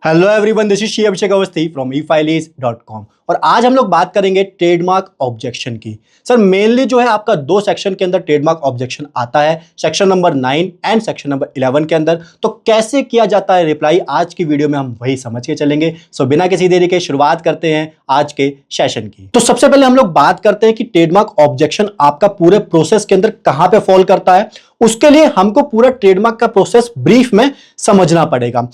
Hello everyone, this is Shri Abhishek Awasthi from efiles.com। और आज हम लोग बात करेंगे ट्रेडमार्क ऑब्जेक्शन की। सर मेनली जो है आपका दो सेक्शन के अंदर ट्रेडमार्क ऑब्जेक्शन आता है, section number 9 and section number 11 के अंदर। तो कैसे किया जाता है रिप्लाई, आज की वीडियो में हम वही समझ के चलेंगे। सो बिना किसी देरी के शुरुआत करते हैं आज के सेशन की। तो सबसे पहले हम लोग बात करते हैं कि ट्रेडमार्क ऑब्जेक्शन आपका पूरे प्रोसेस के अंदर कहां पे फॉल करता है। उसके लिए हमको पूरा ट्रेडमार्क का प्रोसेस ब्रीफ में समझना पड़ेगा।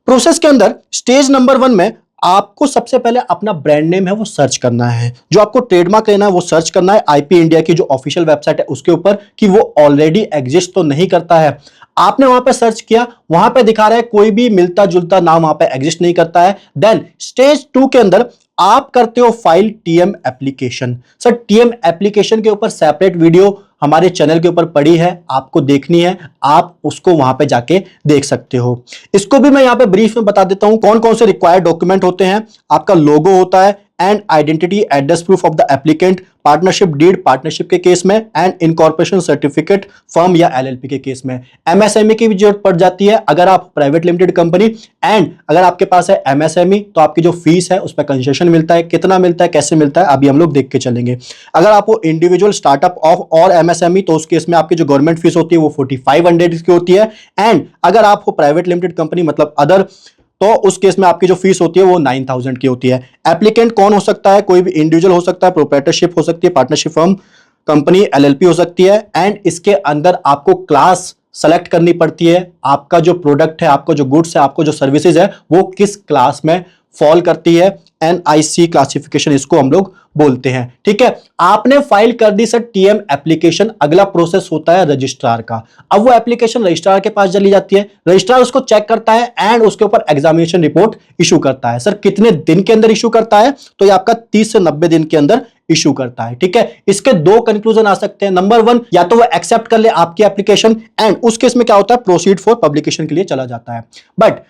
प्रोसेस के अंदर स्टेज नंबर 1 में आपको सबसे पहले अपना ब्रांड नेम है वो सर्च करना है। जो आपको ट्रेडमार्क लेना है वो सर्च करना है आईपी इंडिया की जो ऑफिशियल वेबसाइट है उसके ऊपर कि वो ऑलरेडी एग्जिस्ट तो नहीं करता है। आपने वहां पे सर्च किया, वहां पे दिखा रहा है कोई भी मिलता जुलता नाम वहां पे एग्जिस्ट नहीं करता है। देन स्टेज 2 के अंदर आप करते हो file TM application. Sir TM application के ऊपर सेपरेट वीडियो हमारे चैनल के ऊपर पड़ी है, आपको देखनी है, आप उसको वहां पे जाके देख सकते हो। इसको भी मैं यहां पे ब्रीफ में बता देता हूं कौन कौन से रिक्वायर्ड डॉक्यूमेंट होते हैं। आपका लोगो होता है and identity address proof of the applicant, partnership deed partnership के केस में, एंड इनकॉर्पोरेशन सर्टिफिकेट फर्म या एलएलपी के केस में। एमएसएमई की भी जरूरत पड़ जाती है अगर आप प्राइवेट लिमिटेड कंपनी, एंड अगर आपके पास है एमएसएमई तो आपकी जो फीस है उस पर कंसेशन मिलता है, कितना मिलता है, कैसे मिलता है, अभी हम लोग देख के चलेंगे। अगर आपको इंडिविजुअल स्टार्टअप ऑफ और एमएसएमई तो उस केस में आपकी जो गवर्नमेंट फीस होती है वो 4500 की होती है। एंड अगर आप हो प्राइवेट लिमिटेड कंपनी मतलब अदर तो उस केस में आपकी जो फीस होती है वो 9000 की होती है। एप्लीकेंट कौन हो सकता है? कोई भी इंडिविजुअल हो सकता है, प्रोप्राइटरशिप हो सकती है, पार्टनरशिप फर्म, कंपनी, एलएलपी हो सकती है। एंड इसके अंदर आपको क्लास सेलेक्ट करनी पड़ती है, आपका जो प्रोडक्ट है, आपको जो गुड्स है, आपको जो सर्विसेज है वो किस क्लास में फॉल करती है। एनआईसी क्लासिफिकेशन इसको हम लोग बोलते हैं। ठीक है, आपने फाइल कर दी सर टीएम एप्लीकेशन, अगला प्रोसेस होता है रजिस्ट्रार का। अब वो एप्लीकेशन रजिस्ट्रार के पास चली जाती है, रजिस्ट्रार उसको चेक करता है एंड उसके ऊपर एग्जामिनेशन रिपोर्ट इशू करता है। सर कितने दिन के अंदर इशू करता है? तो ये आपका 30 से 90 दिन के अंदर इशू करता है। ठीक है, इसके दो कंक्लूजन आ सकते हैं। नंबर 1, या तो वो एक्सेप्ट कर ले आपकी एप्लीकेशन एंड उस केस में क्या होता है, प्रोसीड फॉर पब्लिकेशन के लिए चला जाता है। बट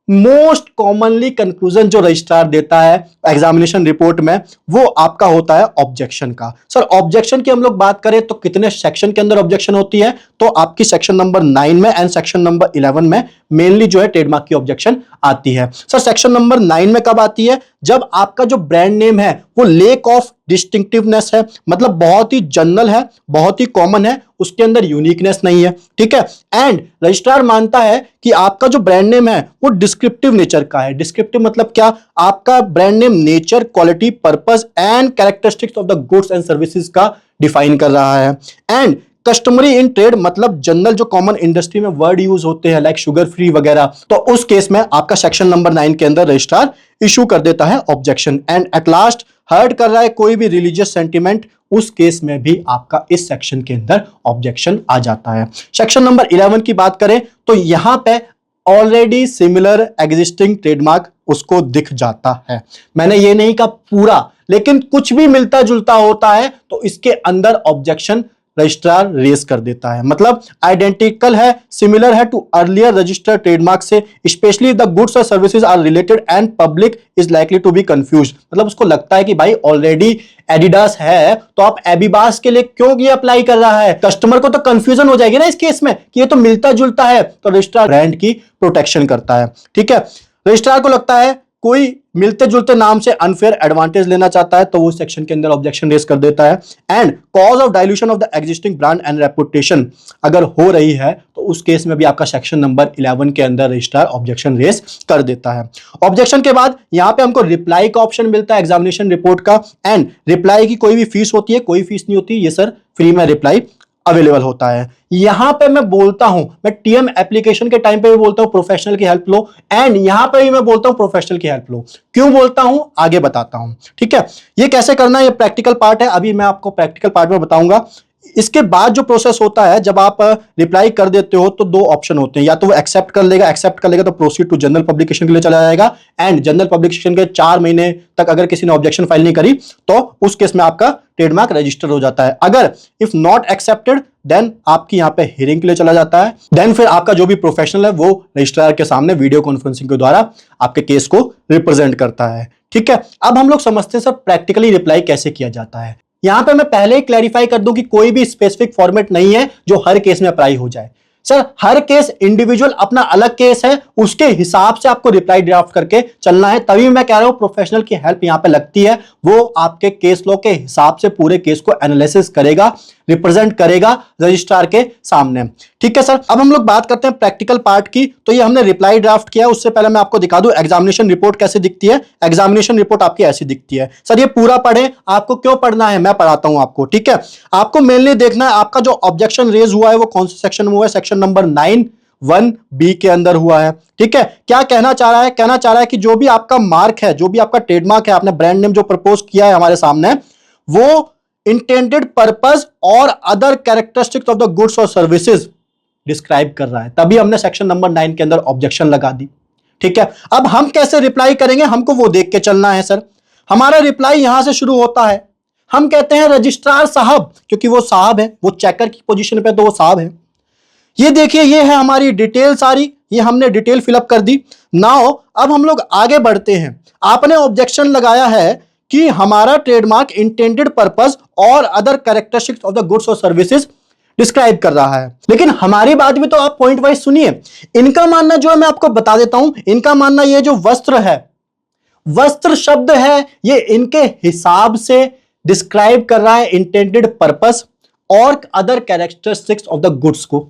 मोस्ट कॉमनली कंक्लूजन जो रजिस्ट्रार देता है एग्जामिनेशन रिपोर्ट में वो आपका होता है ऑब्जेक्शन का। सर ऑब्जेक्शन की हम लोग बात करें तो कितने सेक्शन के अंदर ऑब्जेक्शन होती है? तो आपकी सेक्शन नंबर 9 में एंड सेक्शन नंबर 11 में मेनली जो है ट्रेडमार्क की ऑब्जेक्शन आती है। सर सेक्शन नंबर 9 में कब आती है? जब आपका जो ब्रांड नेम है वो लेक ऑफ डिस्टिंक्टिवनेस है, मतलब बहुत ही जनरल है, बहुत ही कॉमन है, उसके अंदर यूनिकनेस नहीं है। ठीक है, एंड रजिस्ट्रार मानता है कि आपका जो ब्रांड नेम है वो डिस्क्रिप्टिव नेचर का है। डिस्क्रिप्टिव मतलब क्या? आपका brand name nature, quality, purpose and characteristics of the goods and services का डिफाइन कर रहा है। एंड कस्टमरी इन ट्रेड मतलब जनरल जो कॉमन इंडस्ट्री में वर्ड यूज होते हैं लाइक शुगर फ्री वगैरह, तो उस केस में आपका सेक्शन नंबर 9 के अंदर रजिस्ट्रार इशू कर देता है objection. And at last hurt कर रहा है कोई भी रिलीजियस सेंटिमेंट, उस केस में भी आपका इस सेक्शन के अंदर ऑब्जेक्शन आ जाता है। सेक्शन नंबर 11 की बात करें तो यहां पे ऑलरेडी सिमिलर एग्जिस्टिंग ट्रेडमार्क उसको दिख जाता है। मैंने ये नहीं कहा पूरा, लेकिन कुछ भी मिलता जुलता होता है तो इसके अंदर ऑब्जेक्शन रजिस्ट्रार रेज कर देता है। मतलब आइडेंटिकल है, सिमिलर है टू अर्लियर रजिस्टर्ड ट्रेडमार्क से, स्पेशली द गुड्स और services are related and public is likely to be confused. मतलब उसको लगता है कि भाई ऑलरेडी एडिडास है तो आप एबिबास के लिए क्यों ये अप्लाई कर रहा है? कस्टमर को तो कंफ्यूजन हो जाएगी ना इस केस में कि ये तो मिलता जुलता है। तो रजिस्ट्रार ब्रांड की प्रोटेक्शन करता है। ठीक है, रजिस्ट्रार को लगता है कोई मिलते जुलते नाम से अनफेयर एडवांटेज लेना चाहता है तो वो सेक्शन के अंदर ऑब्जेक्शन रेज कर देता है। And cause of dilution of the existing brand and reputation अगर हो रही है तो उस केस में भी आपका सेक्शन नंबर 11 के अंदर रजिस्ट्रार ऑब्जेक्शन रेज कर देता है। ऑब्जेक्शन के बाद यहां पे हमको रिप्लाई का ऑप्शन मिलता है एग्जामिनेशन रिपोर्ट का। एंड रिप्लाई की कोई भी फीस होती है? कोई फीस नहीं होती, ये सर फ्री में रिप्लाई अवेलेबल होता है। यहां पे मैं बोलता हूं, मैं टीएम एप्लीकेशन के टाइम पे भी बोलता हूं प्रोफेशनल की हेल्प लो, एंड यहां पे भी मैं बोलता हूं प्रोफेशनल की हेल्प लो। क्यों बोलता हूं आगे बताता हूं। ठीक है, ये कैसे करना है ये प्रैक्टिकल पार्ट है, अभी मैं आपको प्रैक्टिकल पार्ट में बताऊंगा। इसके बाद जो प्रोसेस होता है जब आप रिप्लाई कर देते हो तो दो ऑप्शन होते हैं, या तो वो एक्सेप्ट कर लेगा तो प्रोसीड टू जनरल पब्लिकेशन के लिए चला जाएगा। एंड जनरल पब्लिकेशन के 4 महीने तक अगर किसी ने ऑब्जेक्शन फाइल नहीं करी तो उस केस में आपका ट्रेडमार्क रजिस्टर हो जाता है। अगर इफ नॉट एक्सेप्टेड देन आपकी यहां पे हियरिंग के लिए चला जाता है। देन फिर आपका जो भी प्रोफेशनल है वो रजिस्ट्रार के सामने वीडियो कॉन्फ्रेंसिंग के द्वारा आपके केस को रिप्रेजेंट करता है। ठीक है, अब हम लोग समझते हैं सर प्रैक्टिकली रिप्लाई कैसे किया जाता है। यहां पे मैं पहले ही क्लैरिफाई कर दूं कि कोई भी स्पेसिफिक फॉर्मेट नहीं है जो हर केस में अप्लाई हो जाए। सर हर केस इंडिविजुअल अपना अलग केस है, उसके हिसाब से आपको रिप्लाई ड्राफ्ट करके चलना है। तभी मैं कह रहा हूं प्रोफेशनल की हेल्प यहां पे लगती है, वो आपके केस लॉ के हिसाब से पूरे केस को एनालिसिस करेगा, रिप्रेजेंट करेगा रजिस्ट्रार के सामने। ठीक है सर, अब हम लोग बात करते हैं प्रैक्टिकल पार्ट की। तो ये हमने रिप्लाई ड्राफ्ट किया, उससे पहले मैं आपको दिखा दूं एग्जामिनेशन रिपोर्ट कैसे दिखती है। एग्जामिनेशन रिपोर्ट आपकी ऐसी दिखती है। सर ये पूरा पढ़े, आपको क्यों पढ़ना है मैं पढ़ाता हूं आपको। ठीक है, आपको मेनली देखना है आपका जो ऑब्जेक्शन रेज हुआ है वो कौन से सेक्शन में हुआ है। सेक्शन नंबर 9(1)(b) के अंदर हुआ है। ठीक है, क्या कहना चाह रहा है, कहना चाह रहा है कि जो भी आपका मार्क है, जो भी आपका ट्रेडमार्क है, आपने ब्रांड नेम जो प्रपोज किया है हमारे सामने, वो इंटेंडेड पर्पस और other characteristics of the goods और सर्विसेज डिस्क्राइब कर रहा है। तभी हमने सेक्शन नंबर 9 के अंदर ऑब्जेक्शन लगा दी। ठीक है, अब हम कैसे रिप्लाई करेंगे हमको वो देख के चलना है। सर हमारा रिप्लाई यहां से शुरू होता है, हम कहते हैं रजिस्ट्रार साहब, क्योंकि वो साहब है, वो चेकर की पोजीशन पे तो वो साहब है। ये देखिए, ये है हमारी डिटेल सारी, ये हमने डिटेल फिलअप कर दी। नाउ अब हम लोग आगे बढ़ते हैं। आपने ऑब्जेक्शन लगाया है कि हमारा ट्रेडमार्क इंटेंडेड पर्पस और other characteristics of the goods और सर्विसेज डिस्क्राइब कर रहा है। लेकिन हमारी बात भी तो आप पॉइंट वाइज सुनिए। इनका मानना जो है मैं आपको बता देता हूं, इनका मानना ये जो वस्त्र है, वस्त्र शब्द है, ये इनके हिसाब से डिस्क्राइब कर रहा है इंटेंडेड पर्पस और other characteristics of the goods को।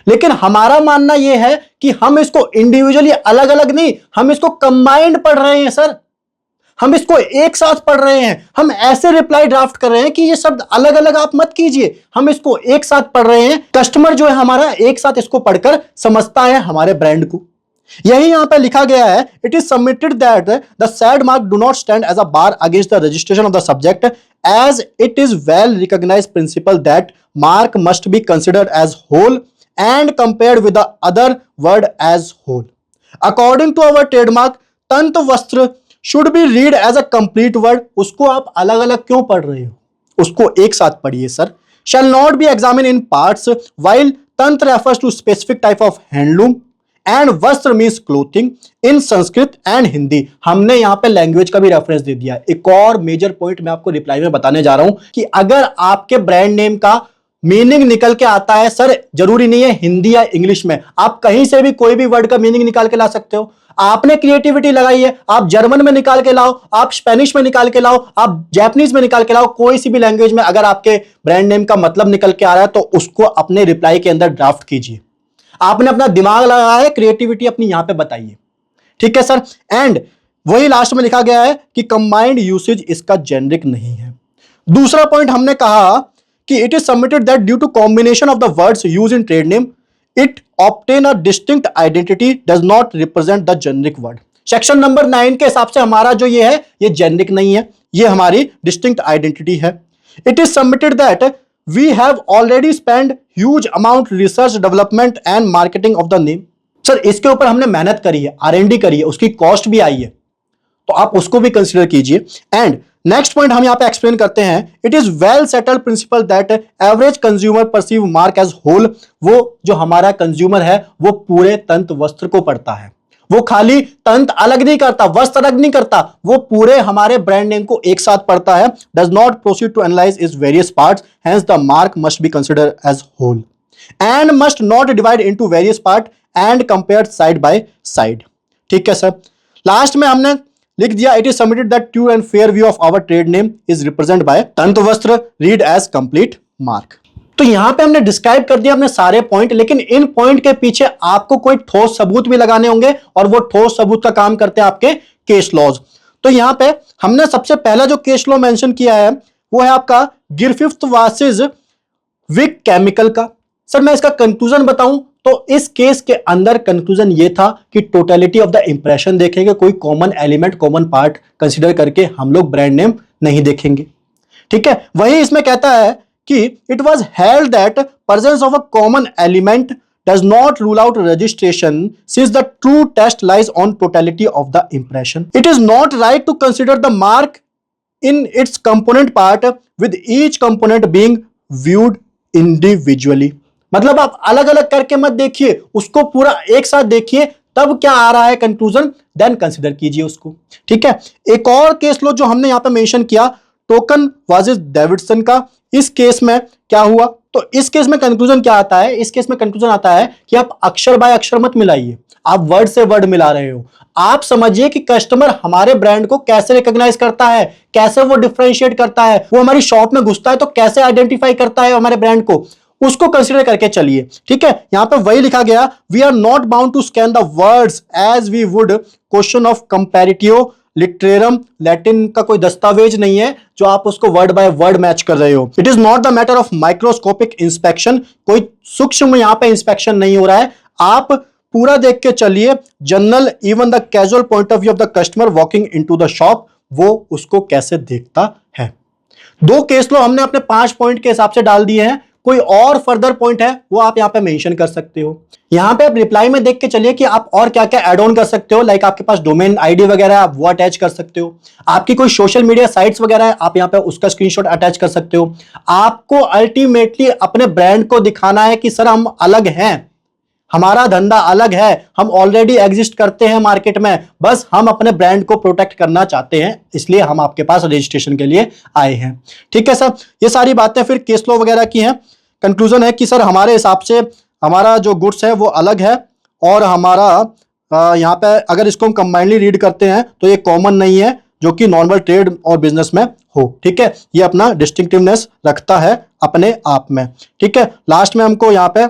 लेकिन हमारा मानना यह है कि हम इसको इंडिविजुअली अलग अलग नहीं, हम इसको कंबाइंड पढ़ रहे हैं। सर हम इसको एक साथ पढ़ रहे हैं, हम ऐसे रिप्लाई ड्राफ्ट कर रहे हैं कि ये शब्द अलग अलग आप मत कीजिए, हम इसको एक साथ पढ़ रहे हैं। कस्टमर जो है हमारा एक साथ इसको पढ़कर समझता है हमारे ब्रांड को। यही यहां पे लिखा गया है, it is submitted that the said mark do not stand as a bar against the registration of the subject as it is well recognised principle that mark must be considered as whole and compared with the other word as whole. According to our trademark, तंत वस्त्र should be read as a complete word. उसको आप अलग अलग क्यों पढ़ रहे हो, उसको एक साथ पढ़िए sir. Shall not be examined in parts, while तंत refers to specific type of handloom and वस्त्र means clothing in Sanskrit and Hindi. हमने यहाँ पे लैंग्वेज का भी रेफरेंस दे दिया। एक और मेजर पॉइंट मैं आपको रिप्लाई में बताने जा रहा हूं कि अगर आपके ब्रांड नेम का मीनिंग निकल के आता है, सर जरूरी नहीं है हिंदी या इंग्लिश में, आप कहीं से भी कोई भी वर्ड का मीनिंग निकाल के ला सकते हो। आपने क्रिएटिविटी लगाई है, आप जर्मन में निकाल के लाओ, आप स्पेनिश में निकाल के लाओ, आप जापानीज में निकाल के लाओ, कोई सी भी लैंग्वेज में अगर आपके ब्रांड नेम का मतलब निकल के आ रहा है तो उसको अपने रिप्लाई के अंदर ड्राफ्ट कीजिए। आपने अपना दिमाग लगाया है, क्रिएटिविटी अपनी यहां पे बताइए। ठीक है सर, एंड वही लास्ट में लिखा गया है कि कंबाइंड यूसेज इसका जेनरिक नहीं है। दूसरा पॉइंट हमने कहा कि it is submitted that due to combination of the words used in trade name, it obtain a distinct identity does not represent the generic word. Section number 9 के हिसाब से हमारा जो ये है, ये जेनरिक नहीं है, ये हमारी डिस्टिंक्ट आइडेंटिटी है। It is submitted that we have already spent huge amount research development and marketing of the name. Sir इसके ऊपर हमने मेहनत करी है, R&D करी है, उसकी कॉस्ट भी आई है, तो आप उसको भी कंसिडर कीजिए। एंड नेक्स्ट पॉइंट हम यहां पे एक्सप्लेन करते हैं, it is well settled principle that average consumer perceive mark as whole. वो जो हमारा कंज्यूमर है वो पूरे तंत वस्त्र को पढ़ता है, वो खाली तंत अलग नहीं करता, वस्त्र अलग नहीं करता, वो पूरे हमारे ब्रांड नेम को एक साथ पढ़ता है। Does not proceed to analyze is various parts, hence the mark must be considered as whole and must not divide into various part and compared side by side. ठीक है सर, लास्ट में हमने लिख दिया, it is submitted that true and fair view of our trade name is represent by Tant Vastra read as complete mark. तो यहां पे हमने डिस्क्राइब कर दिया अपने सारे पॉइंट, लेकिन इन पॉइंट के पीछे आपको कोई ठोस सबूत भी लगाने होंगे और वो ठोस सबूत का काम करते हैं आपके केस लॉज। तो यहां पे हमने सबसे पहला जो केस लॉ मेंशन किया है वो है आपका गिरफ्त वर्सेस विक केमिकल का। सर मैं इसका कंक्लूजन बताऊं तो इस केस के अंदर कंक्लूजन ये था कि टोटलिटी ऑफ द इंप्रेशन देखेंगे, कोई common element common part consider करके हम लोग ब्रांड नेम नहीं देखेंगे। ठीक है, वही इसमें कहता है कि it was held that presence of a common element does not rule out registration since the true test lies on totality of the impression. It is not right to consider the mark in its component part with each component being viewed individually. मतलब आप अलग अलग करके मत देखिए, उसको पूरा एक साथ देखिए, तब क्या आ रहा है कंक्लूजन, देन कंसीडर कीजिए उसको। ठीक है, एक और केस लो जो हमने यहां पे मेंशन किया, टोकन वर्सेस डेविडसन का। इस केस में क्या हुआ? तो इस केस में कंक्लूजन क्या आता है? इस केस में कंक्लूजन आता है कि आप अक्षर बाय अक्षर मत मिलाइए, आप वर्ड से वर्ड मिला रहे हो। आप समझिए कि कस्टमर हमारे ब्रांड को कैसे रिकॉग्नाइज करता है, कैसे वो डिफरेंशिएट करता है, वो हमारी शॉप में घुसता है तो कैसे आइडेंटिफाई करता है हमारे ब्रांड को, उसको कंसीडर करके चलिए। ठीक है, यहां पे वही लिखा गया, we are not bound to scan the words as we would question of comparative लिटरेरम। लैटिन का कोई दस्तावेज नहीं है जो आप उसको वर्ड बाय वर्ड मैच कर रहे हो। It is not the matter of microscopic inspection, कोई सूक्ष्म यहां पे इंस्पेक्शन नहीं हो रहा है। आप पूरा देख के चलिए, general even the casual point of view of the customer walking into the shop, वो उसको कैसे देखता है। दो केस लो हमने अपने 5 पॉइंट के हिसाब से डाल दिए हैं, कोई और फर्दर पॉइंट है वो आप यहां पे मेंशन कर सकते हो। यहां पे आप रिप्लाई में देख के चलिए कि आप और क्या क्या ऐड ऑन कर सकते हो। लाइक आपके पास डोमेन आईडी वगैरह है, आप वो अटैच कर सकते हो। आपकी कोई सोशल मीडिया साइट्स वगैरह है, आप यहां पे उसका स्क्रीनशॉट अटैच कर सकते हो। आपको अल्टीमेटली अपने ब्रांड को दिखाना है कि सर हम अलग हैं, हमारा धंधा अलग है, हम ऑलरेडी एग्जिस्ट करते हैं मार्केट में, बस हम अपने ब्रांड को प्रोटेक्ट करना चाहते हैं, इसलिए हम आपके पास रजिस्ट्रेशन के लिए आए हैं। ठीक है सर, ये सारी बातें फिर केस लो वगैरह की हैं। कंक्लूजन है कि सर हमारे हिसाब से हमारा जो गुड्स है वो अलग है, और हमारा यहाँ पे अगर इसको हम कंबाइनली रीड करते हैं तो ये कॉमन नहीं है जो कि नॉर्मल ट्रेड और बिजनेस में हो। ठीक है, ये अपना डिस्टिंक्टिवनेस रखता है अपने आप में। ठीक है, लास्ट में हमको यहाँ पे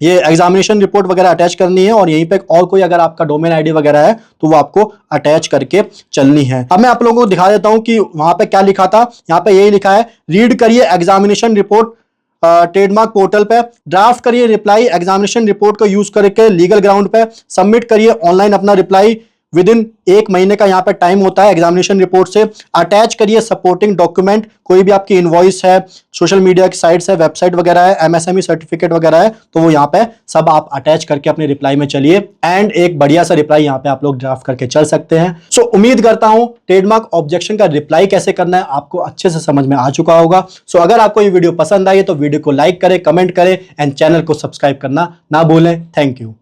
ये एग्जामिनेशन रिपोर्ट वगैरह अटैच करनी है, और यहीं पे और कोई अगर आपका डोमेन आईडी वगैरह है तो वो आपको अटैच करके चलनी है। अब मैं आप लोगों को दिखा देता हूं कि वहां पे क्या लिखा था। यहाँ पे यही लिखा है, रीड करिए एग्जामिनेशन रिपोर्ट ट्रेडमार्क पोर्टल पे, ड्राफ्ट करिए रिप्लाई एग्जामिनेशन रिपोर्ट को यूज करके लीगल ग्राउंड पे, सबमिट करिए ऑनलाइन अपना रिप्लाई विद इन 1 महीने का यहाँ पे टाइम होता है एग्जामिनेशन रिपोर्ट से। अटैच करिए सपोर्टिंग डॉक्यूमेंट, कोई भी आपकी इनवॉइस है, सोशल मीडिया की साइट्स है, वेबसाइट वगैरह है, एमएसएमई सर्टिफिकेट वगैरह है, तो वो यहाँ पे सब आप अटैच करके अपने रिप्लाई में चलिए, एंड एक बढ़िया सा रिप्लाई यहाँ पे आप लोग ड्राफ्ट करके चल सकते हैं। सो उम्मीद करता हूं ट्रेडमार्क ऑब्जेक्शन का रिप्लाई कैसे करना है आपको अच्छे से समझ में आ चुका होगा। सो अगर आपको ये वीडियो पसंद आई है तो वीडियो को लाइक करें, कमेंट करें, एंड चैनल को सब्सक्राइब करना ना भूलें। Thank you.